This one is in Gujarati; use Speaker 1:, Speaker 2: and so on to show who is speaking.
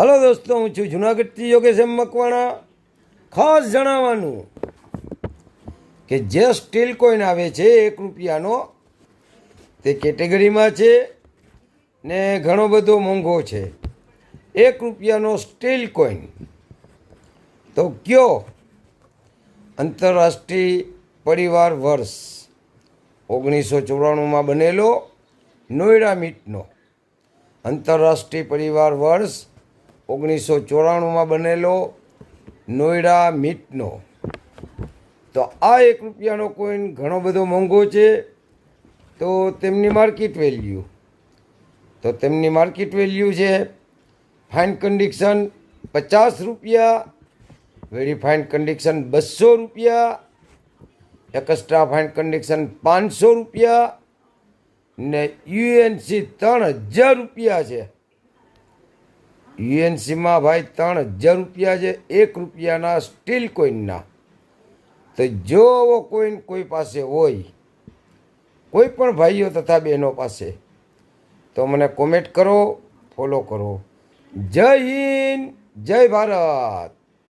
Speaker 1: હલો દોસ્તો, હું છું જુનાગઢથી યોગેશ એમ મકવાણા. ખાસ જણાવવાનું કે જે સ્ટીલ કોઈન આવે છે 1 રૂપિયાનો, તે કેટેગરીમાં છે ને ઘણો બધો મોંઘો છે. 1 રૂપિયાનો સ્ટીલ કોઈન તો કયો? આંતરરાષ્ટ્રીય પરિવાર વર્ષ 1994માં બનેલો નોયડા મીટનો. આંતરરાષ્ટ્રીય પરિવાર વર્ષ 1994માં બનેલો નોયડા મીટનો. તો આ 1 રૂપિયાનો કોઈન ઘણો બધો મોંઘો છે. તો તેમની માર્કેટ વેલ્યુ છે ફાઇન કન્ડિશન 50 રૂપિયા, વેરી ફાઇન કન્ડિશન 200 રૂપિયા, એક્સ્ટ્રા ફાઇન કન્ડિશન 500 રૂપિયા ને યુએનસી 3000 રૂપિયા છે. યુએનસીમાં ભાઈ 3000 રૂપિયા છે 1 રૂપિયાના સ્ટીલ કોઈનના. તો જો કોઈન કોઈ પાસે હોય, કોઈ પણ ભાઈઓ તથા બહેનો પાસે, તો મને કોમેન્ટ કરો, ફોલો કરો. જય હિન્દ, જય ભારત.